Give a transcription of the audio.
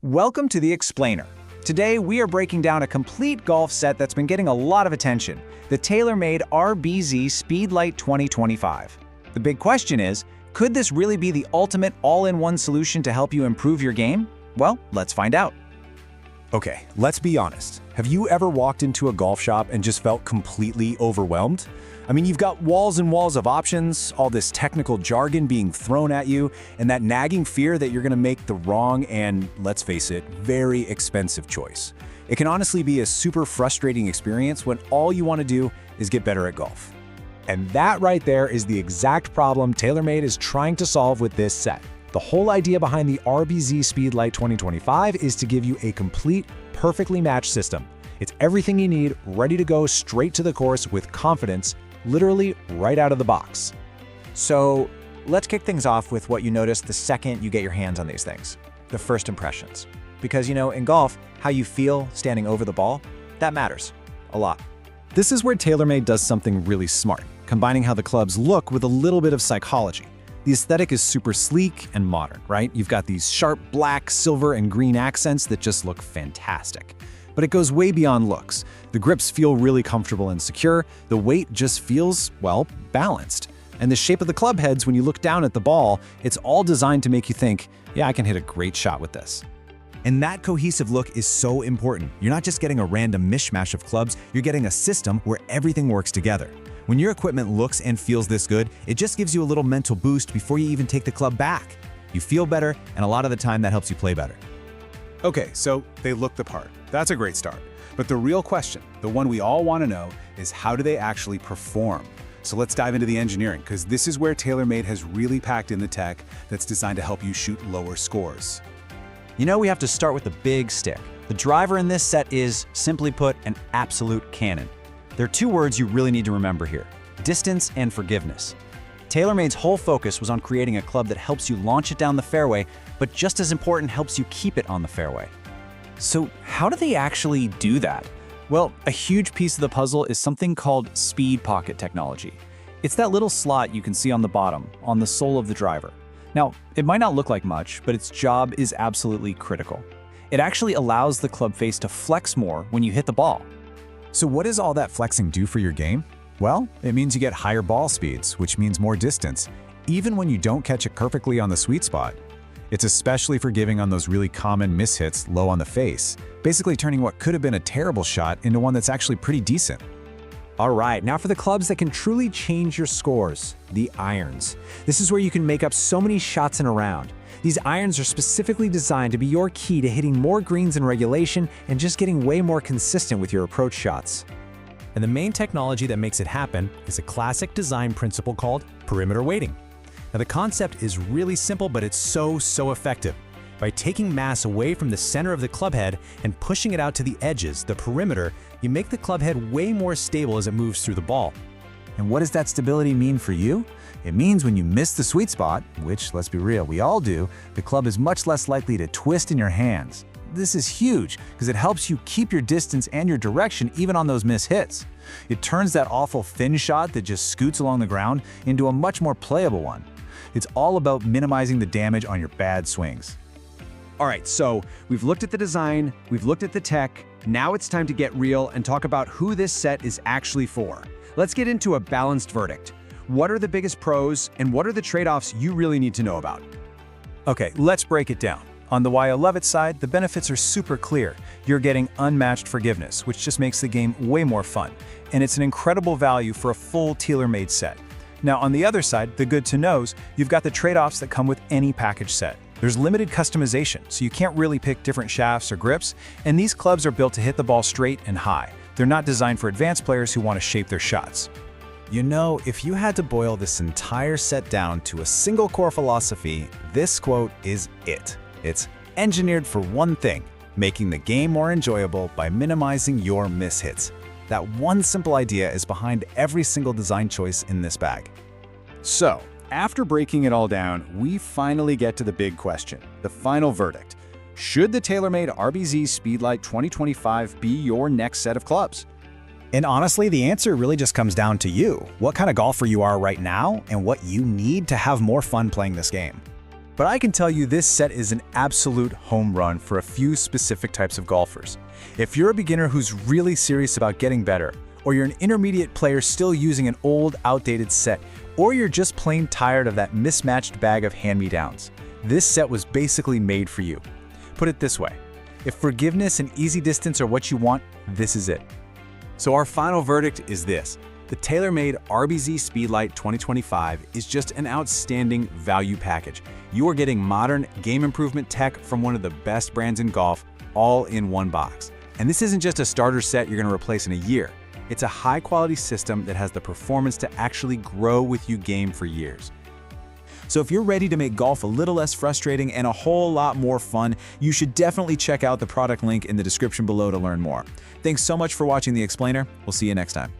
Welcome to the Explainer. Today we are breaking down a complete golf set that's been getting a lot of attention, the TaylorMade RBZ SpeedLite 2025. The big question is, could this really be the ultimate all-in-one solution to help you improve your game? Well, let's find out. Okay, let's be honest. Have you ever walked into a golf shop and just felt completely overwhelmed? I mean, you've got walls and walls of options, all this technical jargon being thrown at you, and that nagging fear that you're gonna make the wrong and, let's face it, very expensive choice. It can honestly be a super frustrating experience when all you wanna do is get better at golf. And that right there is the exact problem TaylorMade is trying to solve with this set. The whole idea behind the RBZ SpeedLite 2025 is to give you a complete, perfectly matched system. It's everything you need, ready to go straight to the course with confidence, literally right out of the box. So let's kick things off with what you notice the second you get your hands on these things, the first impressions. Because in golf, how you feel standing over the ball, that matters a lot. This is where TaylorMade does something really smart, combining how the clubs look with a little bit of psychology. The aesthetic is super sleek and modern, right? You've got these sharp black, silver, and green accents that just look fantastic. But it goes way beyond looks. The grips feel really comfortable and secure, the weight just feels, well, balanced. And the shape of the club heads, when you look down at the ball, it's all designed to make you think, yeah, I can hit a great shot with this. And that cohesive look is so important. You're not just getting a random mishmash of clubs, you're getting a system where everything works together. When your equipment looks and feels this good, it just gives you a little mental boost before you even take the club back. You feel better, and a lot of the time that helps you play better. Okay, so they look the part. That's a great start. But the real question, the one we all want to know, is how do they actually perform? So let's dive into the engineering, because this is where TaylorMade has really packed in the tech that's designed to help you shoot lower scores. We have to start with the big stick. The driver in this set is, simply put, an absolute cannon. There are two words you really need to remember here: distance and forgiveness. TaylorMade's whole focus was on creating a club that helps you launch it down the fairway, but just as important, helps you keep it on the fairway. So how do they actually do that? Well, a huge piece of the puzzle is something called speed pocket technology. It's that little slot you can see on the bottom, on the sole of the driver. Now, it might not look like much, but its job is absolutely critical. It actually allows the club face to flex more when you hit the ball. So what does all that flexing do for your game? Well, it means you get higher ball speeds, which means more distance, even when you don't catch it perfectly on the sweet spot. It's especially forgiving on those really common mishits low on the face, basically turning what could have been a terrible shot into one that's actually pretty decent. All right, now for the clubs that can truly change your scores, the irons. This is where you can make up so many shots in a round. These irons are specifically designed to be your key to hitting more greens in regulation and just getting way more consistent with your approach shots. And the main technology that makes it happen is a classic design principle called perimeter weighting. Now the concept is really simple, but it's so effective. By taking mass away from the center of the club head and pushing it out to the edges, the perimeter, you make the club head way more stable as it moves through the ball. And what does that stability mean for you? It means when you miss the sweet spot, which, let's be real, we all do, the club is much less likely to twist in your hands. This is huge because it helps you keep your distance and your direction even on those missed hits. It turns that awful thin shot that just scoots along the ground into a much more playable one. It's all about minimizing the damage on your bad swings. All right, so we've looked at the design, we've looked at the tech, now it's time to get real and talk about who this set is actually for. Let's get into a balanced verdict. What are the biggest pros and what are the trade-offs you really need to know about? Okay, let's break it down. On the why I love it side, the benefits are super clear. You're getting unmatched forgiveness, which just makes the game way more fun. And it's an incredible value for a full TaylorMade set. Now on the other side, the good to knows, you've got the trade-offs that come with any package set. There's limited customization, so you can't really pick different shafts or grips, and these clubs are built to hit the ball straight and high. They're not designed for advanced players who want to shape their shots. If you had to boil this entire set down to a single core philosophy, this quote is it. It's engineered for one thing: making the game more enjoyable by minimizing your mishits. That one simple idea is behind every single design choice in this bag. So, after breaking it all down, we finally get to the big question, the final verdict. Should the TaylorMade RBZ SpeedLite 2025 be your next set of clubs? And honestly, the answer really just comes down to you, what kind of golfer you are right now, and what you need to have more fun playing this game. But I can tell you this set is an absolute home run for a few specific types of golfers. If you're a beginner who's really serious about getting better, or you're an intermediate player still using an old, outdated set, or you're just plain tired of that mismatched bag of hand-me-downs, this set was basically made for you. Put it this way, if forgiveness and easy distance are what you want, this is it. So our final verdict is this. The TaylorMade RBZ SpeedLite 2025 is just an outstanding value package. You are getting modern game improvement tech from one of the best brands in golf, all in one box. And this isn't just a starter set you're going to replace in a year. It's a high-quality system that has the performance to actually grow with you game for years. So if you're ready to make golf a little less frustrating and a whole lot more fun, you should definitely check out the product link in the description below to learn more. Thanks so much for watching The Explainer. We'll see you next time.